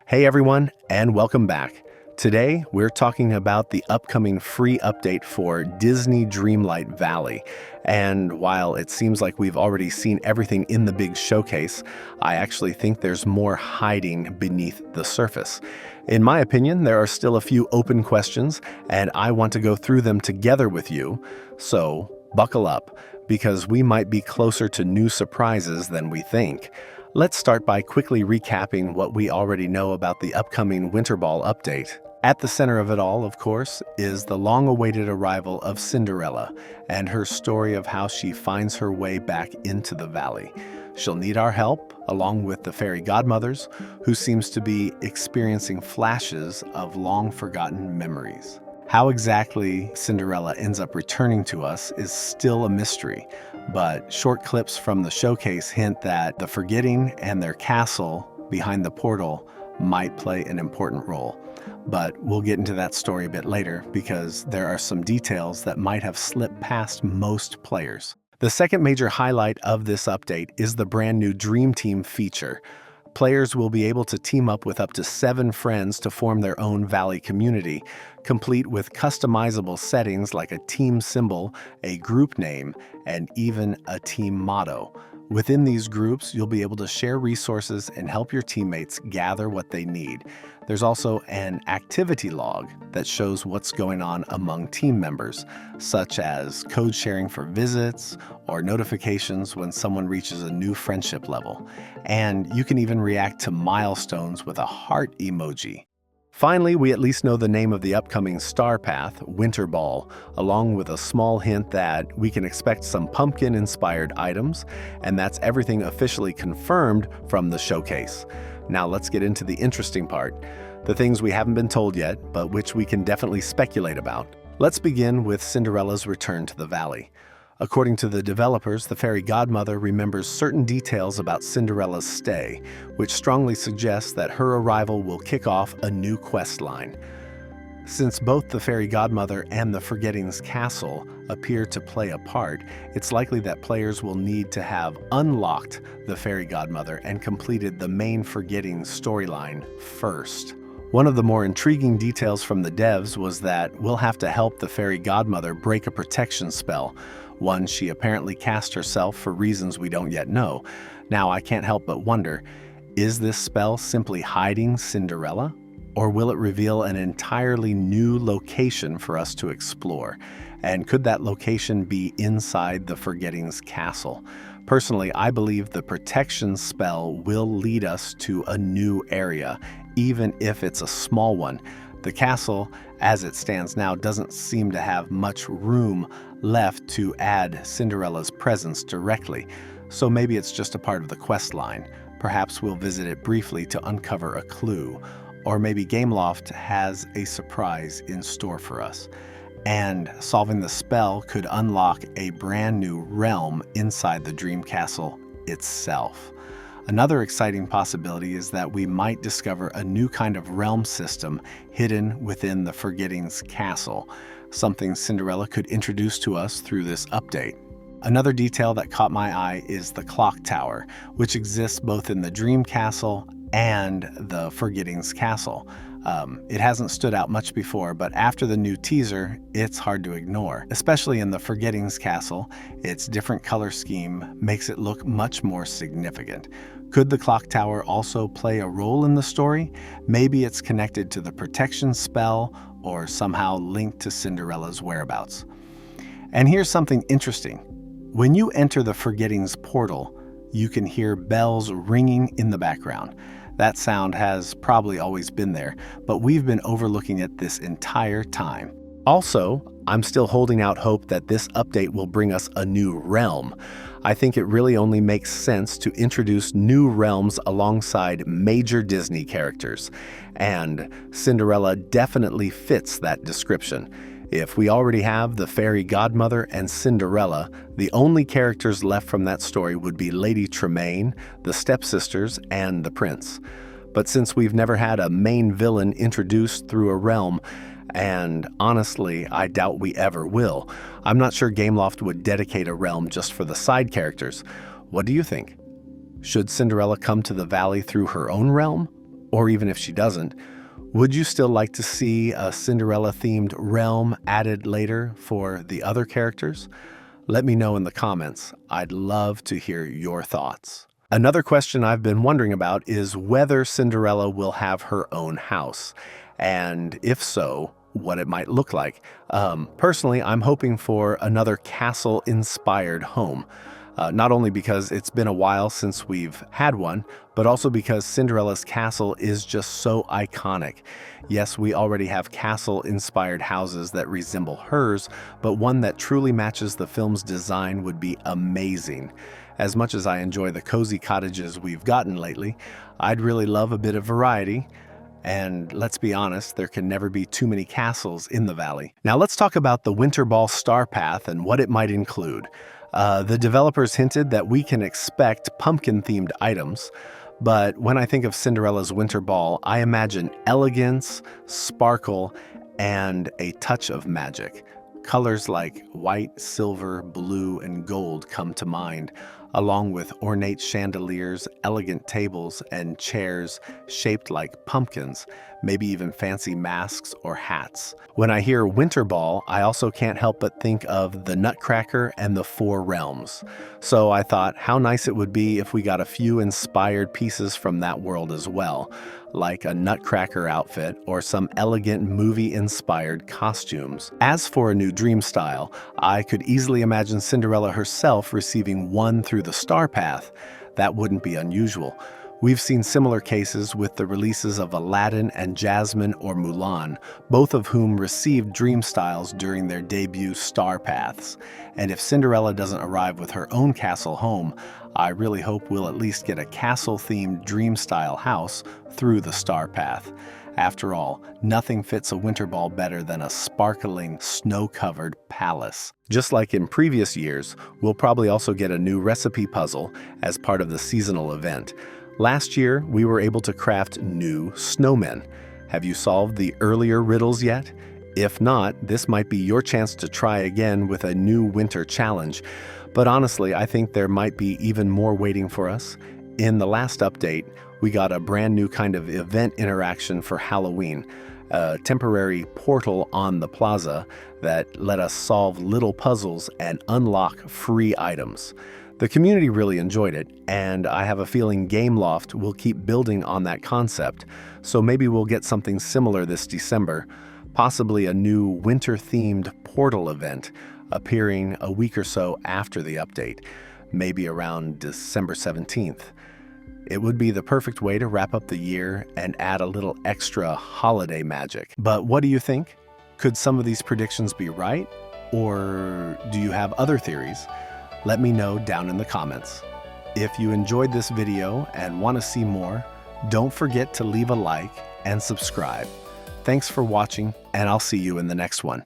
Hey everyone, and welcome back. Today, we're talking about the upcoming free update for Disney Dreamlight Valley. And while it seems like we've already seen everything in the big showcase, I actually think there's more hiding beneath the surface. In my opinion, there are still a few open questions, and I want to go through them together with you. So, buckle up, because we might be closer to new surprises than we think. Let's start by quickly recapping what we already know about the upcoming Winter Ball update. At the center of it all, of course, is the long-awaited arrival of Cinderella and her story of how she finds her way back into the valley. She'll need our help, along with the Fairy Godmothers, who seems to be experiencing flashes of long-forgotten memories. How exactly Cinderella ends up returning to us is still a mystery, but short clips from the showcase hint that the Forgetting and their castle behind the portal might play an important role. But we'll get into that story a bit later because there are some details that might have slipped past most players. The second major highlight of this update is the brand new DreamTeam feature. Players will be able to team up with up to 7 friends to form their own Valley community, complete with customizable settings like a team symbol, a group name, and even a team motto. Within these groups, you'll be able to share resources and help your teammates gather what they need. There's also an activity log that shows what's going on among team members, such as code sharing for visits or notifications when someone reaches a new friendship level. And you can even react to milestones with a heart emoji. Finally, we at least know the name of the upcoming Star Path, Winter Ball, along with a small hint that we can expect some pumpkin-inspired items, and that's everything officially confirmed from the showcase. Now let's get into the interesting part, the things we haven't been told yet, but which we can definitely speculate about. Let's begin with Cinderella's return to the valley. According to the developers, the Fairy Godmother remembers certain details about Cinderella's stay, which strongly suggests that her arrival will kick off a new quest line. Since both the Fairy Godmother and the Forgetting's castle appear to play a part, it's likely that players will need to have unlocked the Fairy Godmother and completed the main Forgetting storyline first. One of the more intriguing details from the devs was that we'll have to help the Fairy Godmother break a protection spell, one she apparently cast herself for reasons we don't yet know. Now, I can't help but wonder, is this spell simply hiding Cinderella? Or will it reveal an entirely new location for us to explore? And could that location be inside the Forgetting's castle? Personally, I believe the protection spell will lead us to a new area, even if it's a small one. The castle, as it stands now, doesn't seem to have much room left to add Cinderella's presence directly, so maybe it's just a part of the quest line. Perhaps we'll visit it briefly to uncover a clue, or maybe Gameloft has a surprise in store for us. And solving the spell could unlock a brand new realm inside the Dream Castle itself. Another exciting possibility is that we might discover a new kind of realm system hidden within the Forgetting's castle, something Cinderella could introduce to us through this update. Another detail that caught my eye is the clock tower, which exists both in the Dream Castle and the Forgetting's castle. It hasn't stood out much before, but after the new teaser, it's hard to ignore. Especially in the Forgetting's castle, its different color scheme makes it look much more significant. Could the clock tower also play a role in the story? Maybe it's connected to the protection spell or somehow linked to Cinderella's whereabouts. And here's something interesting. When you enter the Forgetting's portal, you can hear bells ringing in the background. That sound has probably always been there, but we've been overlooking it this entire time. Also, I'm still holding out hope that this update will bring us a new realm. I think it really only makes sense to introduce new realms alongside major Disney characters, and Cinderella definitely fits that description. If we already have the Fairy Godmother and Cinderella, the only characters left from that story would be Lady Tremaine, the stepsisters, and the prince. But since we've never had a main villain introduced through a realm, and honestly, I doubt we ever will, I'm not sure Gameloft would dedicate a realm just for the side characters. What do you think? Should Cinderella come to the valley through her own realm? or even if she doesn't, would you still like to see a Cinderella-themed realm added later for the other characters? Let me know in the comments. I'd love to hear your thoughts. Another question I've been wondering about is whether Cinderella will have her own house, and if so, what it might look like. Personally, I'm hoping for another castle-inspired home. Not only because it's been a while since we've had one, but also because Cinderella's castle is just so iconic. Yes, we already have castle-inspired houses that resemble hers, but one that truly matches the film's design would be amazing. As much as I enjoy the cozy cottages we've gotten lately, I'd really love a bit of variety. And let's be honest, there can never be too many castles in the valley. Now let's talk about the Winter Ball Star Path and what it might include. The developers hinted that we can expect pumpkin-themed items, but when I think of Cinderella's Winter Ball, I imagine elegance, sparkle, and a touch of magic. Colors like white, silver, blue, and gold come to mind, along with ornate chandeliers, elegant tables, and chairs shaped like pumpkins, maybe even fancy masks or hats. When I hear Winter Ball, I also can't help but think of the Nutcracker and the Four Realms. So I thought how nice it would be if we got a few inspired pieces from that world as well, like a Nutcracker outfit or some elegant movie-inspired costumes. As for a new dream style, I could easily imagine Cinderella herself receiving one through the Star Path. That wouldn't be unusual. We've seen similar cases with the releases of Aladdin and Jasmine or Mulan, both of whom received dream styles during their debut Star Paths. And if Cinderella doesn't arrive with her own castle home, I really hope we'll at least get a castle-themed dream-style house through the Star Path. After all, nothing fits a winter ball better than a sparkling, snow-covered palace. Just like in previous years, we'll probably also get a new recipe puzzle as part of the seasonal event. Last year, we were able to craft new snowmen. Have you solved the earlier riddles yet? If not, this might be your chance to try again with a new winter challenge. But honestly, I think there might be even more waiting for us. In the last update, we got a brand new kind of event interaction for Halloween, a temporary portal on the plaza that let us solve little puzzles and unlock free items. The community really enjoyed it, and I have a feeling Gameloft will keep building on that concept, so maybe we'll get something similar this December, possibly a new winter-themed portal event appearing a week or so after the update, maybe around December 17th. It would be the perfect way to wrap up the year and add a little extra holiday magic. But what do you think? Could some of these predictions be right? Or do you have other theories? Let me know down in the comments. If you enjoyed this video and want to see more, don't forget to leave a like and subscribe. Thanks for watching, and I'll see you in the next one.